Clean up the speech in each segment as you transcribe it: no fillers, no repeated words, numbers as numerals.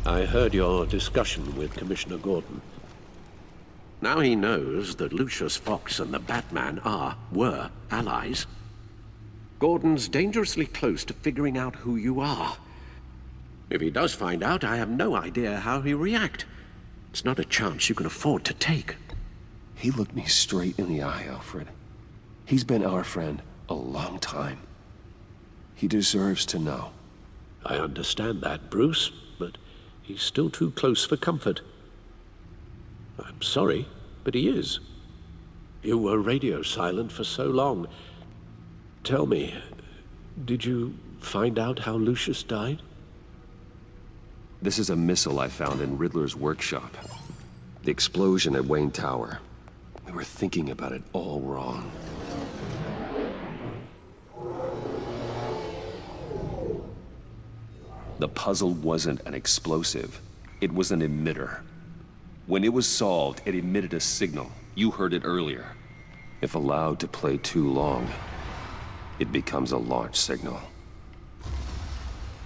I heard your discussion with Commissioner Gordon. Now he knows that Lucius Fox and the Batman were allies. Gordon's dangerously close to figuring out who you are. If he does find out, I have no idea how he'll react. It's not a chance you can afford to take. He looked me straight in the eye, Alfred. He's been our friend a long time. He deserves to know. I understand that, Bruce, but he's still too close for comfort. I'm sorry, but he is. You were radio silent for so long. Tell me, did you find out how Lucius died? This is a missile I found in Riddler's workshop. The explosion at Wayne Tower. We were thinking about it all wrong. The puzzle wasn't an explosive. It was an emitter. When it was solved, it emitted a signal. You heard it earlier. If allowed to play too long, it becomes a launch signal.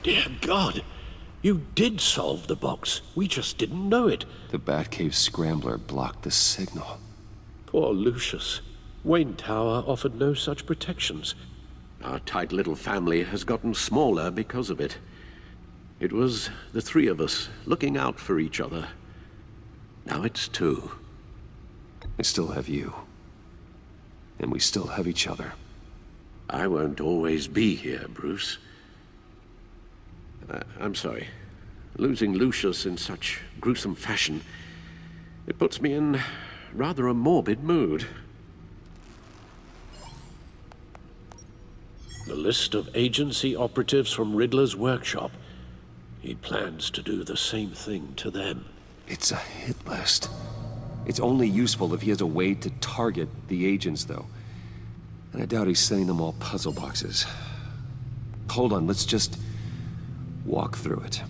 Dear God! You did solve the box. We just didn't know it. The Batcave scrambler blocked the signal. Poor Lucius. Wayne Tower offered no such protections. Our tight little family has gotten smaller because of it. It was the three of us looking out for each other. Now it's two. I still have you. And we still have each other. I won't always be here, Bruce. I'm sorry. Losing Lucius in such gruesome fashion, it puts me in rather a morbid mood. The list of agency operatives from Riddler's workshop. He plans to do the same thing to them. It's a hit list. It's only useful if he has a way to target the agents, though. And I doubt he's sending them all puzzle boxes. Hold on, let's just walk through it.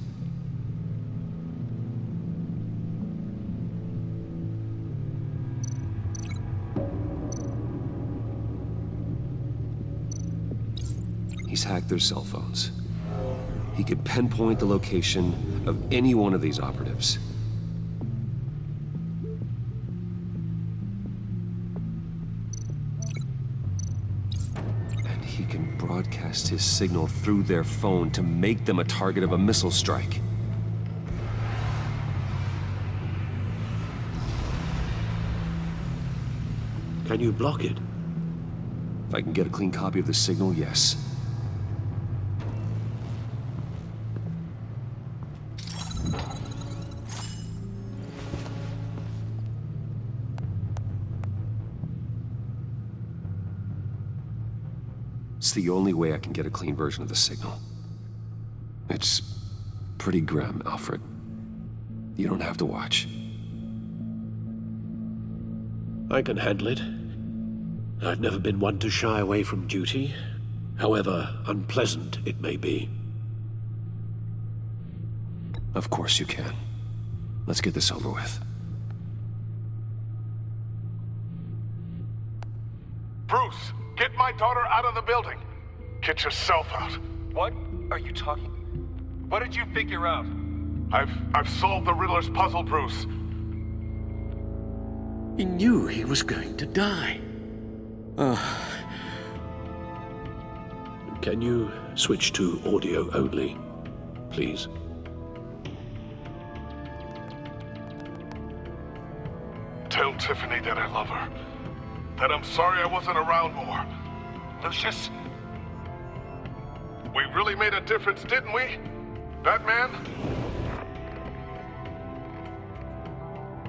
He's hacked their cell phones. He could pinpoint the location of any one of these operatives. And he can broadcast his signal through their phone to make them a target of a missile strike. Can you block it? If I can get a clean copy of the signal, yes. It's the only way I can get a clean version of the signal. It's pretty grim, Alfred. You don't have to watch. I can handle it. I've never been one to shy away from duty, however unpleasant it may be. Of course you can. Let's get this over with. Bruce, get my daughter out of the building. Get yourself out. What are you talking? What did you figure out? I've solved the Riddler's puzzle, Bruce. He knew he was going to die. Can you switch to audio only, please? Tell Tiffany that I love her. That I'm sorry I wasn't around more. Lucius? We really made a difference, didn't we? Batman?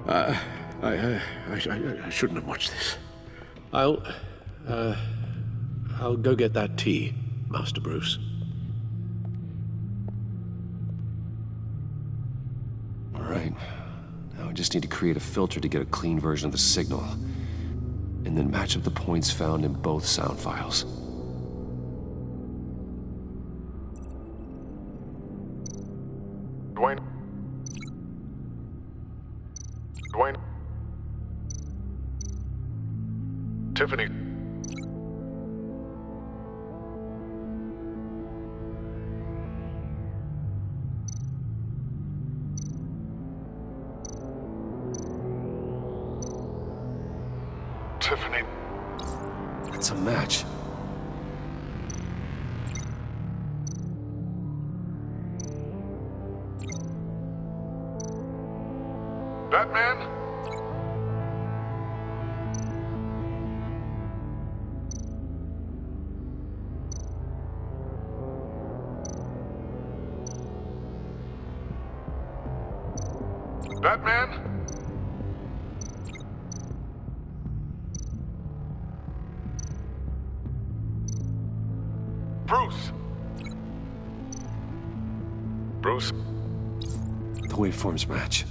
I shouldn't have watched this. I'll go get that tea, Master Bruce. All right. Now I just need to create a filter to get a clean version of the signal. And then match up the points found in both sound files. Dwayne? Tiffany? Tiffany. It's a match. Batman? Batman? Bruce? Bruce? The waveforms match.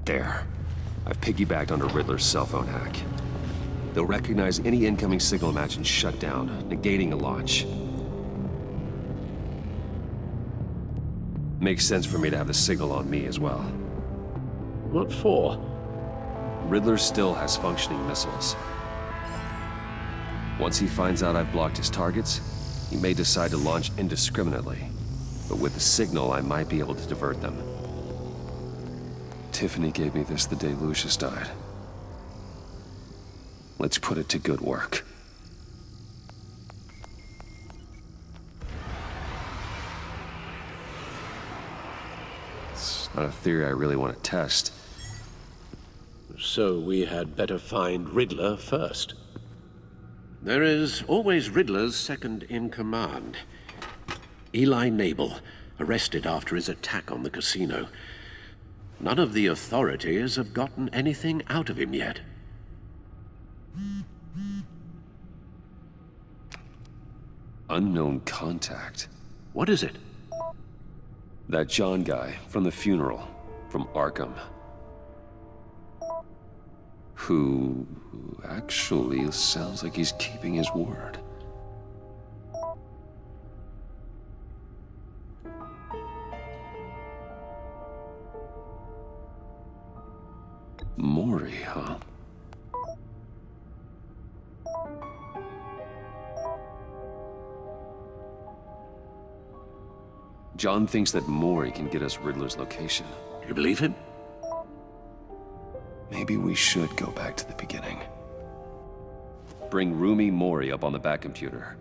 There. I've piggybacked onto Riddler's cell phone hack. They'll recognize any incoming signal match and shut down, negating a launch. Makes sense for me to have the signal on me as well. What for? Riddler still has functioning missiles. Once he finds out I've blocked his targets, he may decide to launch indiscriminately. But with the signal, I might be able to divert them. Tiffany gave me this the day Lucius died. Let's put it to good work. It's not a theory I really want to test. So we had better find Riddler first. There is always Riddler's second in command. Eli Nabel, arrested after his attack on the casino. None of the authorities have gotten anything out of him yet. Unknown contact. What is it? That John guy from the funeral, from Arkham. Who actually sounds like he's keeping his word. MORI, huh? John thinks that MORI can get us Riddler's location. You believe him? Maybe we should go back to the beginning. Bring Rumi MORI up on the back computer.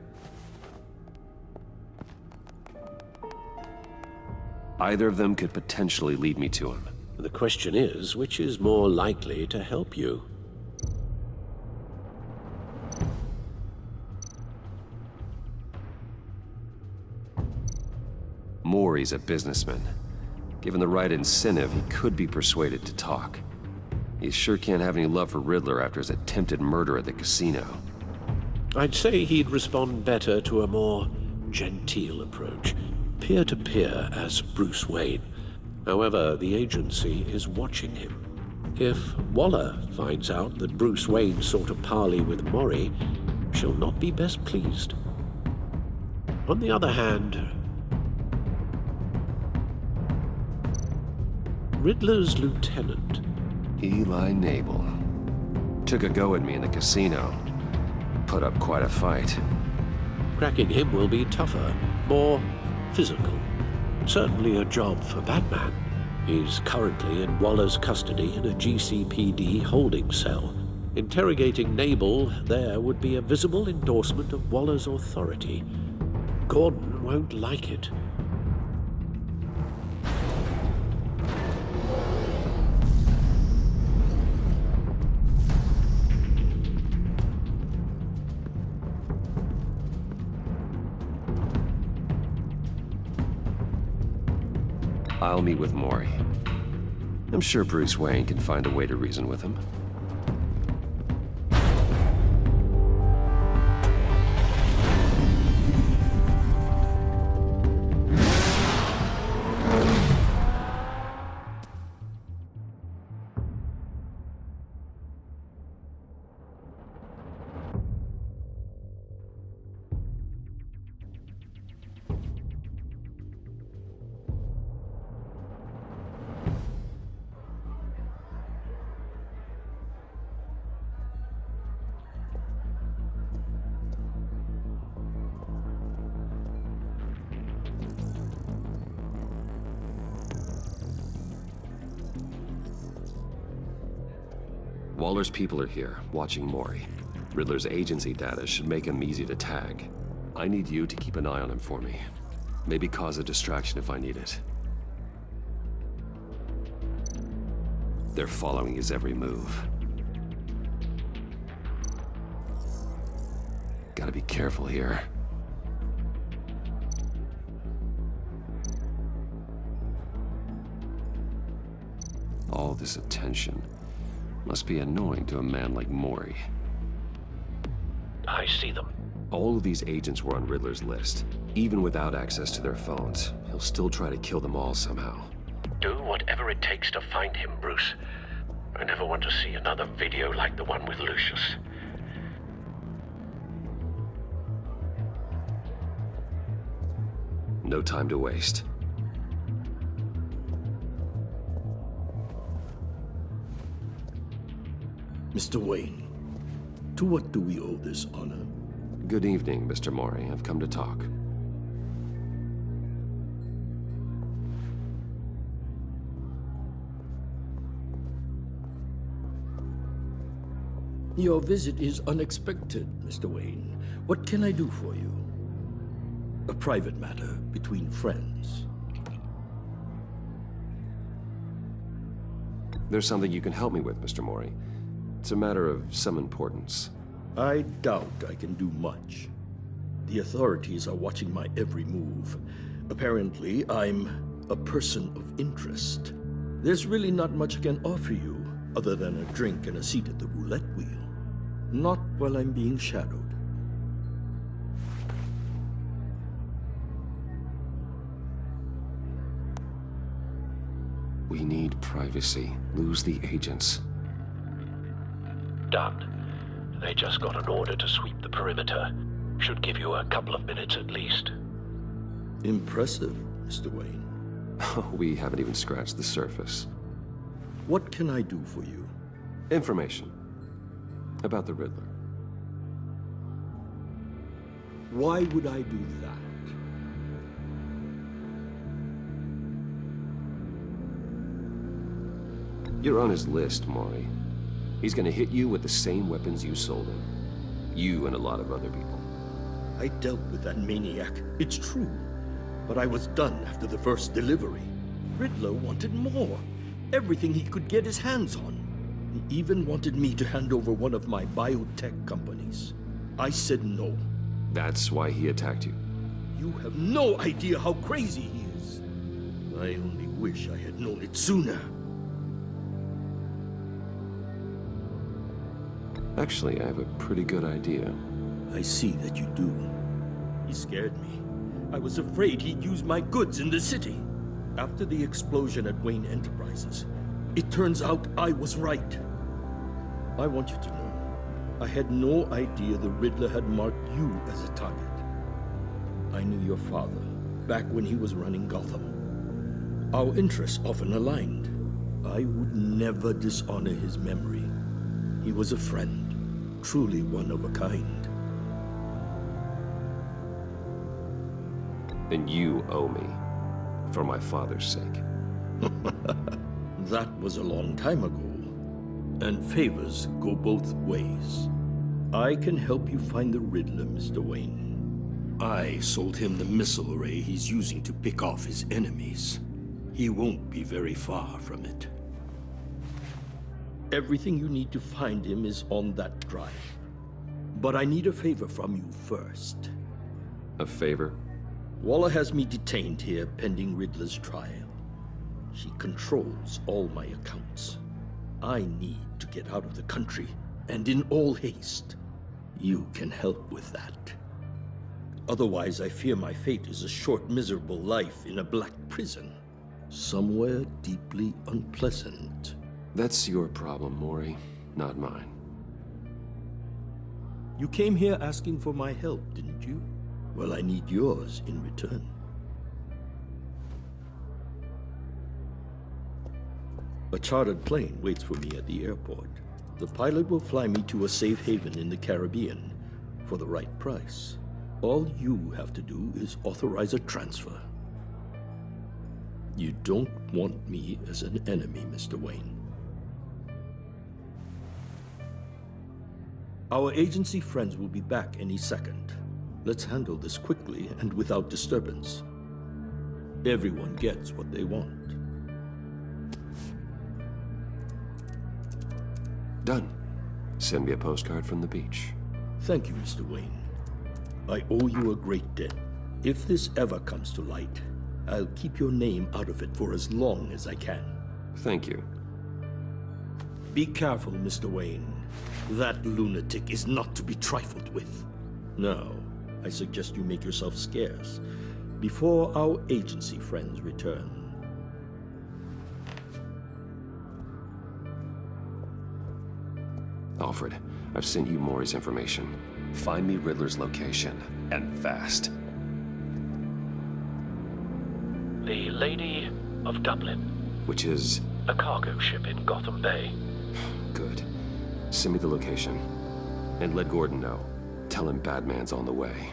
Either of them could potentially lead me to him. The question is, which is more likely to help you? MORI's a businessman. Given the right incentive, he could be persuaded to talk. He sure can't have any love for Riddler after his attempted murder at the casino. I'd say he'd respond better to a more genteel approach, peer-to-peer as Bruce Wayne. However, the agency is watching him. If Waller finds out that Bruce Wayne sought a parley with MORI, she'll not be best pleased. On the other hand, Riddler's lieutenant, Eli Nabel. Took a go at me in the casino. Put up quite a fight. cracking him will be tougher, more physical. Certainly a job for Batman. He's currently in Waller's custody in a GCPD holding cell. Interrogating Nabel there would be a visible endorsement of Waller's authority. Gordon won't like it. I'll meet with MORI. I'm sure Bruce Wayne can find a way to reason with him. Waller's people are here, watching Mori. Riddler's agency data should make him easy to tag. I need you to keep an eye on him for me. Maybe cause a distraction if I need it. They're following his every move. Gotta be careful here. All this attention must be annoying to a man like Mori. I see them. All of these agents were on Riddler's list. Even without access to their phones, he'll still try to kill them all somehow. Do whatever it takes to find him, Bruce. I never want to see another video like the one with Lucius. No time to waste. Mr. Wayne, to what do we owe this honor? Good evening, Mr. Mori. I've come to talk. Your visit is unexpected, Mr. Wayne. What can I do for you? A private matter between friends. There's something you can help me with, Mr. Mori. It's a matter of some importance. I doubt I can do much. The authorities are watching my every move. Apparently, I'm a person of interest. There's really not much I can offer you, other than a drink and a seat at the roulette wheel. Not while I'm being shadowed. We need privacy. Lose the agents. Done. They just got an order to sweep the perimeter. Should give you a couple of minutes at least. Impressive, Mr. Wayne. We haven't even scratched the surface. What can I do for you? Information. About the Riddler. Why would I do that? You're on his list, Mori. He's gonna hit you with the same weapons you sold him. You and a lot of other people. I dealt with that maniac, it's true. But I was done after the first delivery. Riddler wanted more. Everything he could get his hands on. He even wanted me to hand over one of my biotech companies. I said no. That's why he attacked you. You have no idea how crazy he is. I only wish I had known it sooner. Actually, I have a pretty good idea. I see that you do. He scared me. I was afraid he'd use my goods in the city. After the explosion at Wayne Enterprises, it turns out I was right. I want you to know, I had no idea the Riddler had marked you as a target. I knew your father, back when he was running Gotham. Our interests often aligned. I would never dishonor his memory. He was a friend, truly one of a kind. And you owe me, for my father's sake. That was a long time ago, and favors go both ways. I can help you find the Riddler, Mr. Wayne. I sold him the missile array he's using to pick off his enemies. He won't be very far from it. Everything you need to find him is on that drive. But I need a favor from you first. A favor? Waller has me detained here pending Riddler's trial. She controls all my accounts. I need to get out of the country, and in all haste. You can help with that. Otherwise, I fear my fate is a short, miserable life in a black prison. Somewhere deeply unpleasant. That's your problem, Mori, not mine. You came here asking for my help, didn't you? Well, I need yours in return. A chartered plane waits for me at the airport. The pilot will fly me to a safe haven in the Caribbean for the right price. All you have to do is authorize a transfer. You don't want me as an enemy, Mr. Wayne. Our agency friends will be back any second. Let's handle this quickly and without disturbance. Everyone gets what they want. Done. Send me a postcard from the beach. Thank you, Mr. Wayne. I owe you a great debt. If this ever comes to light, I'll keep your name out of it for as long as I can. Thank you. Be careful, Mr. Wayne. That lunatic is not to be trifled with. Now, I suggest you make yourself scarce before our agency friends return. Alfred, I've sent you Mori's information. Find me Riddler's location, and fast. The Lady of Dublin. Which is... A cargo ship in Gotham Bay. good. Send me the location. And let Gordon know. Tell him Batman's on the way.